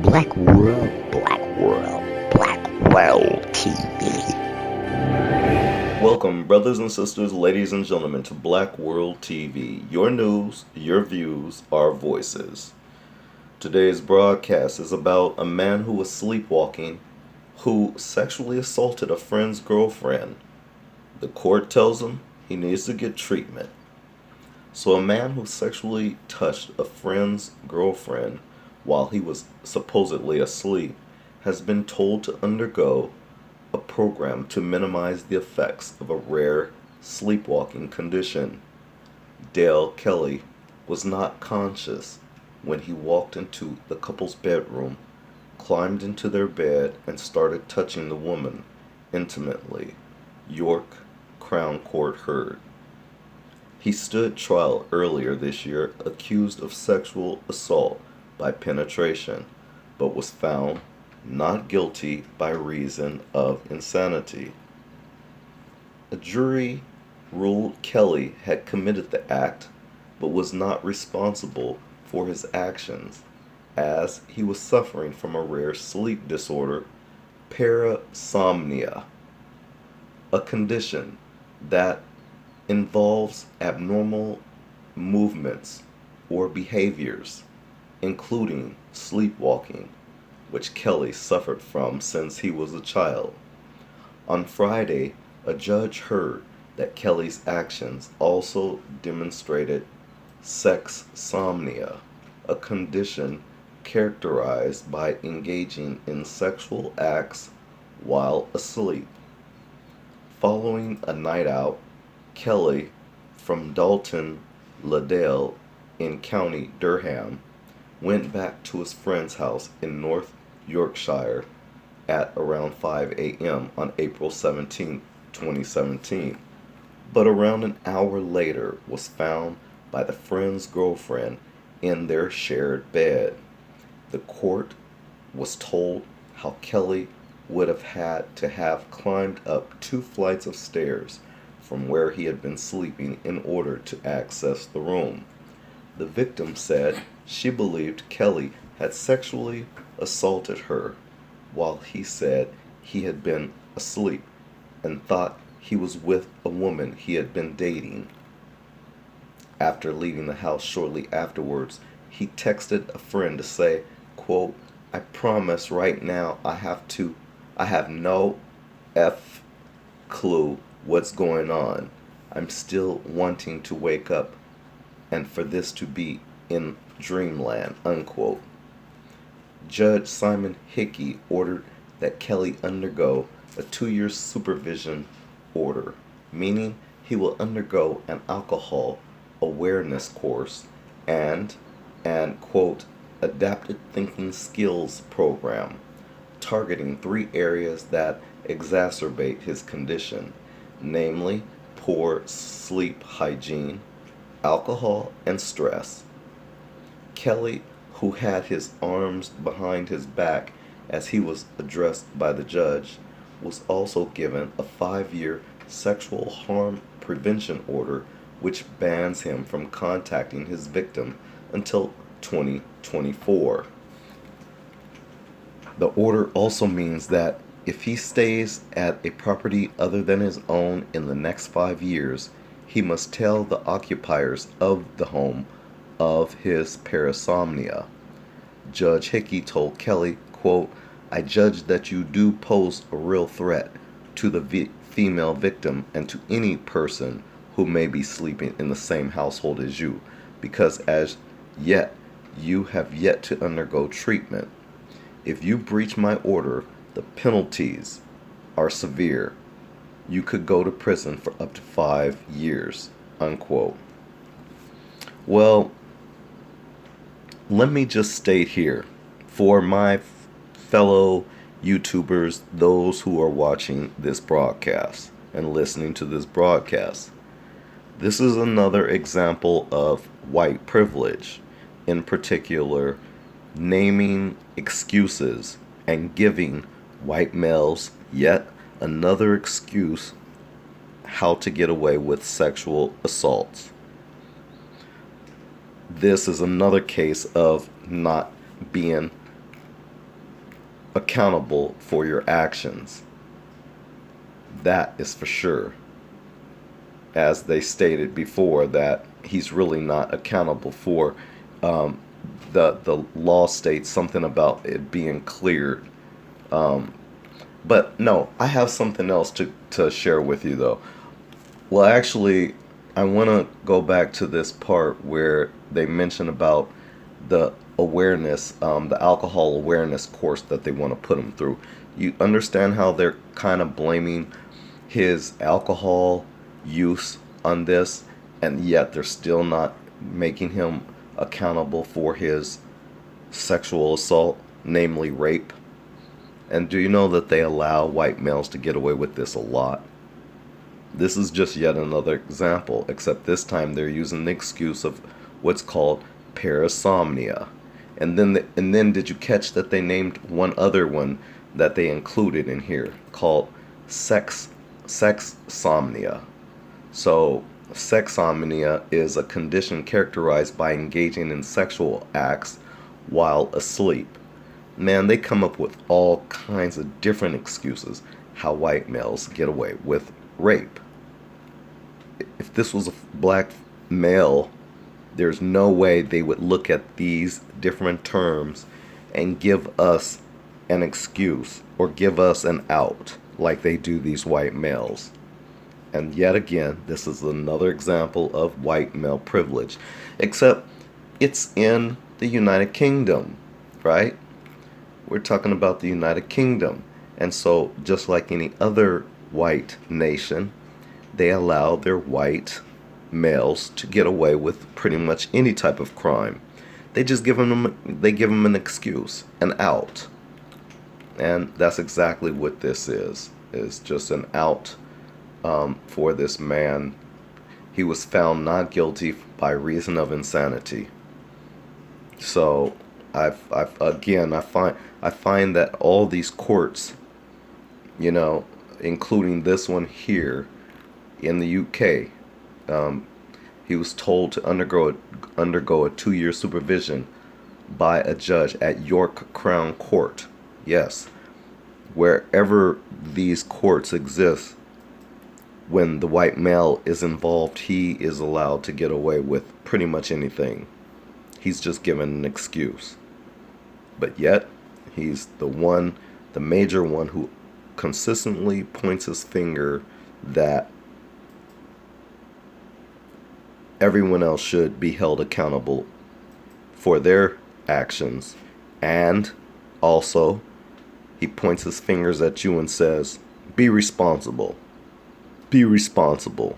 Black World, Black World, Black World TV. Welcome, brothers and sisters, ladies and gentlemen, to Black World TV. Your news, your views, our voices. Today's broadcast is about a man who was sleepwalking, who sexually assaulted a friend's girlfriend. The court tells him he needs to get treatment. So a man who sexually touched a friend's girlfriend while he was supposedly asleep has been told to undergo a program to minimize the effects of a rare sleepwalking condition. Dale Kelly was not conscious when he walked into the couple's bedroom, climbed into their bed, and started touching the woman intimately, York Crown Court heard. He stood trial earlier this year accused of sexual assault by penetration, but was found not guilty by reason of insanity. A jury ruled Kelly had committed the act, but was not responsible for his actions, as he was suffering from a rare sleep disorder, parasomnia, a condition that involves abnormal movements or behaviors, including sleepwalking, which Kelly suffered from since he was a child. On Friday, a judge heard that Kelly's actions also demonstrated sexsomnia, a condition characterized by engaging in sexual acts while asleep. Following a night out, Kelly from Dalton Ladale in County Durham went back to his friend's house in North Yorkshire at around 5 a.m. on April 17, 2017, but around an hour later was found by the friend's girlfriend in their shared bed. The court was told how Kelly would have had to have climbed up 2 flights of stairs from where he had been sleeping in order to access the room. The victim said she believed Kelly had sexually assaulted her, while he said he had been asleep and thought he was with a woman he had been dating. After leaving the house shortly afterwards, he texted a friend to say, quote, "I promise right now I have no F clue what's going on. I'm still wanting to wake up and for this to be in dreamland," unquote. Judge Simon Hickey ordered that Kelly undergo a 2-year supervision order, meaning he will undergo an alcohol awareness course and an, quote, adapted thinking skills program, targeting 3 areas that exacerbate his condition, namely poor sleep hygiene, alcohol, and stress. Kelly, who had his arms behind his back as he was addressed by the judge, was also given a 5-year sexual harm prevention order which bans him from contacting his victim until 2024. The order also means that if he stays at a property other than his own in the next 5 years, he must tell the occupiers of the home of his parasomnia. Judge Hickey told Kelly, quote, "I judge that you do pose a real threat to the female victim and to any person who may be sleeping in the same household as you, because as yet you have yet to undergo treatment. If you breach my order, the penalties are severe. You could go to prison for up to 5 years," unquote. Well, let me just state here, for my fellow YouTubers, those who are watching this broadcast and listening to this broadcast, this is another example of white privilege, in particular, naming excuses and giving white males yet another excuse how to get away with sexual assaults. This is another case of not being accountable for your actions. That is for sure. As they stated before, that he's really not accountable for. Um, the law states something about it being cleared. But no, I have something else to share with you though. Well, actually, I want to go back to this part where they mention about the awareness, the alcohol awareness course that they want to put him through. You understand how they're kind of blaming his alcohol use on this, and yet they're still not making him accountable for his sexual assault, namely rape. And do you know that they allow white males to get away with this a lot? This is just yet another example, except this time they're using the excuse of what's called parasomnia. And then did you catch that they named one other one that they included in here called sexsomnia? So sexsomnia is a condition characterized by engaging in sexual acts while asleep. Man, they come up with all kinds of different excuses how white males get away with rape. If this was a black male, there's no way they would look at these different terms and give us an excuse or give us an out like they do these white males. And yet again, this is another example of white male privilege, except it's in the United Kingdom, right? We're talking about the United Kingdom. And so, just like any other white nation, they allow their white males to get away with pretty much any type of crime. They just give them an excuse, an out. And that's exactly what this is just an out for this man. He was found not guilty by reason of insanity. So I find that all these courts, including this one here in the UK, he was told to undergo a 2-year supervision by a judge at York Crown Court. Yes, wherever these courts exist, when the white male is involved, he is allowed to get away with pretty much anything. He's just given an excuse. But yet, he's the major one who consistently points his finger that everyone else should be held accountable for their actions. And also, he points his fingers at you and says, be responsible. Be responsible.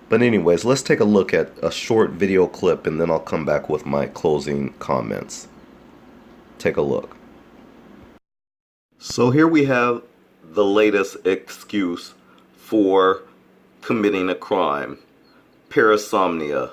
But anyways, let's take a look at a short video clip and then I'll come back with my closing comments. Take a look. So here we have the latest excuse for committing a crime. Parasomnia.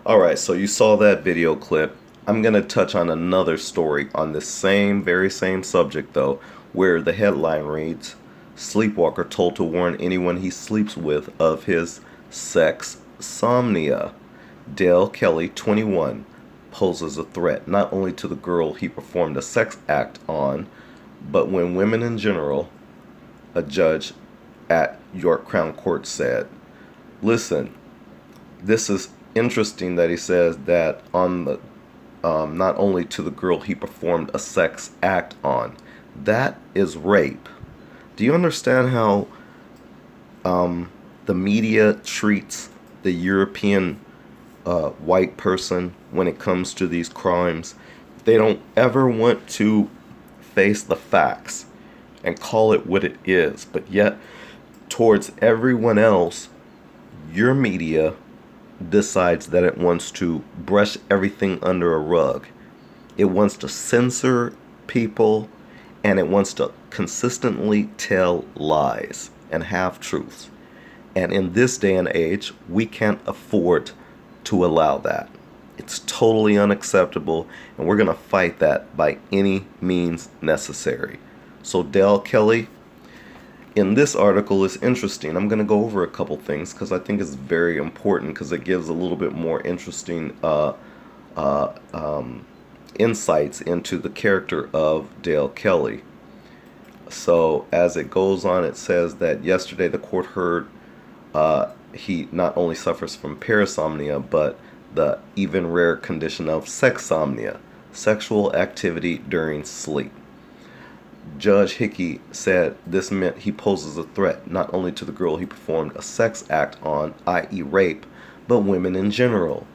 Alright, so you saw that video clip. I'm going to touch on another story on the very same subject though, where the headline reads, Sleepwalker told to warn anyone he sleeps with of his sexsomnia. Dale Kelly, 21, poses a threat not only to the girl he performed a sex act on, but when women in general, a judge at York Crown Court said. Listen, this is interesting that he says that on the not only to the girl he performed a sex act on. That is rape. Do you understand how the media treats the European white person when it comes to these crimes? They don't ever want to face the facts and call it what it is, but yet towards everyone else, your media decides that it wants to brush everything under a rug. It wants to censor people, and it wants to consistently tell lies and half-truths. And in this day and age, we can't afford to allow that. It's totally unacceptable, and we're going to fight that by any means necessary. So Dale Kelly, in this article, is interesting. I'm going to go over a couple things because I think it's very important, because it gives a little bit more interesting insights into the character of Dale Kelly. So as it goes on, it says that yesterday the court heard he not only suffers from parasomnia, but the even rare condition of sexsomnia, sexual activity during sleep. Judge Hickey said this meant he poses a threat not only to the girl he performed a sex act on, i.e. rape, but women in general.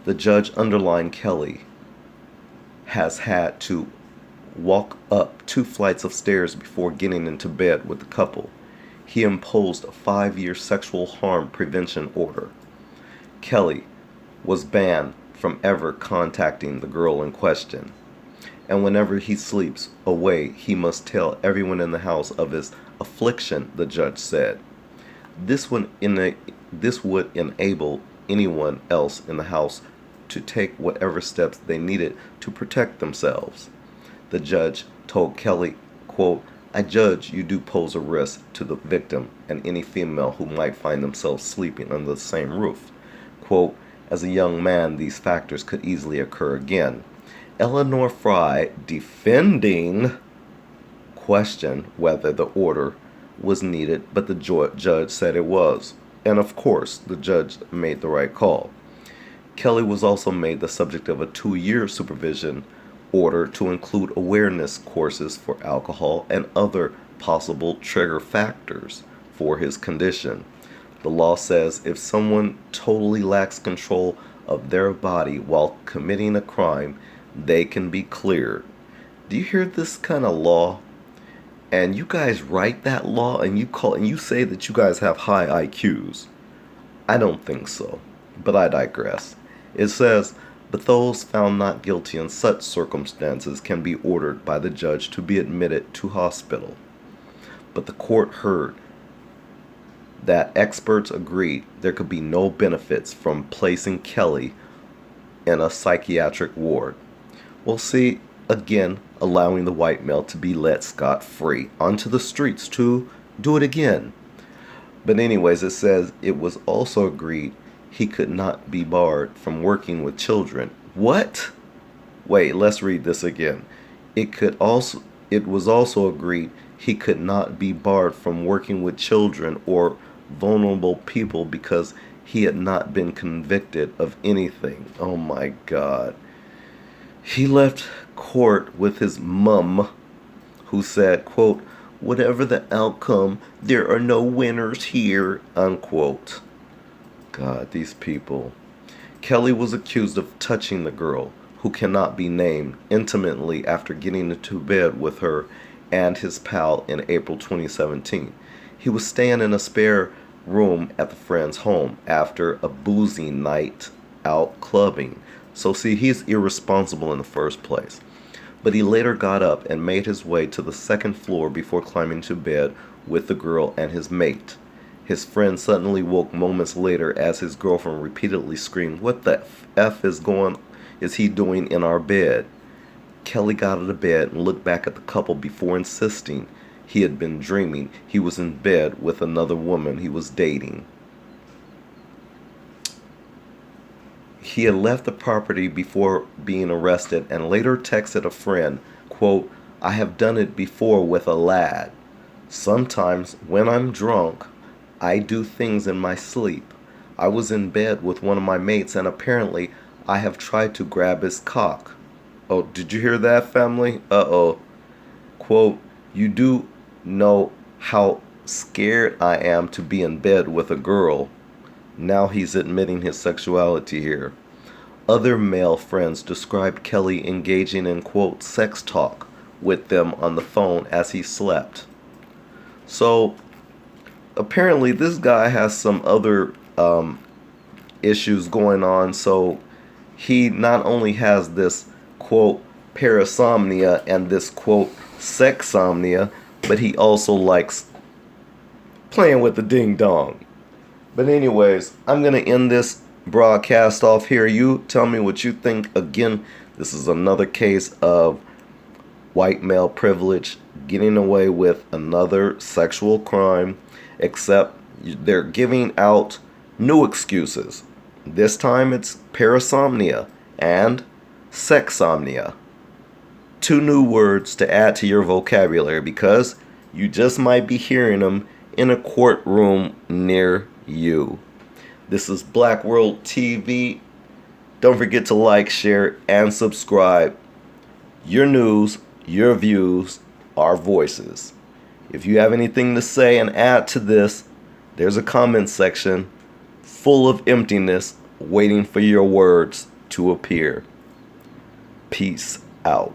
The judge underlined Kelly has had to walk up 2 flights of stairs before getting into bed with the couple. He imposed a 5-year sexual harm prevention order. Kelly was banned from ever contacting the girl in question. And whenever he sleeps away, he must tell everyone in the house of his affliction, the judge said. This would enable anyone else in the house to take whatever steps they needed to protect themselves. The judge told Kelly, quote, I judge you do pose a risk to the victim and any female who might find themselves sleeping under the same roof. Quote, as a young man, these factors could easily occur again. Eleanor Fry, defending, questioned whether the order was needed, but the judge said it was. And of course, the judge made the right call. Kelly was also made the subject of a 2-year supervision order to include awareness courses for alcohol and other possible trigger factors for his condition. The law says if someone totally lacks control of their body while committing a crime, they can be cleared. Do you hear this kind of law? And you guys write that law and you say that you guys have high IQs. I don't think so, but I digress. It says, but those found not guilty in such circumstances can be ordered by the judge to be admitted to hospital. But the court heard that experts agreed there could be no benefits from placing Kelly in a psychiatric ward. Well, see, again, allowing the white male to be let scot-free onto the streets to do it again. But anyways, it says it was also agreed he could not be barred from working with children. What? Wait, let's read this again. It was also agreed he could not be barred from working with children or vulnerable people because he had not been convicted of anything. Oh my God. He left court with his mum, who said, quote, whatever the outcome, there are no winners here, unquote. God, these people. Kelly was accused of touching the girl, who cannot be named, intimately after getting into bed with her and his pal in April 2017. He was staying in a spare room at the friend's home after a boozy night out clubbing. So see, he's irresponsible in the first place. But he later got up and made his way to the second floor before climbing to bed with the girl and his mate. His friend suddenly woke moments later as his girlfriend repeatedly screamed, "What the F is he doing in our bed?" Kelly got out of bed and looked back at the couple before insisting he had been dreaming. He was in bed with another woman he was dating. He had left the property before being arrested and later texted a friend, quote, "I have done it before with a lad. Sometimes when I'm drunk, I do things in my sleep. I was in bed with one of my mates and apparently I have tried to grab his cock." Oh, did you hear that, family? Uh-oh. Quote, "You do know how scared I am to be in bed with a girl." Now he's admitting his sexuality here. Other male friends described Kelly engaging in, quote, sex talk with them on the phone as he slept. So apparently this guy has some other issues going on. So he not only has this, quote, parasomnia and this, quote, sexsomnia, but he also likes playing with the ding dong. But anyways, I'm going to end this broadcast off here. You tell me what you think. Again, this is another case of white male privilege getting away with another sexual crime, except they're giving out new excuses. This time it's parasomnia and sexsomnia. Two new words to add to your vocabulary because you just might be hearing them in a courtroom near you. This is Black World TV. Don't forget to like, share, and subscribe. Your news, your views, our voices. If you have anything to say and add to this, there's a comment section full of emptiness waiting for your words to appear. Peace out.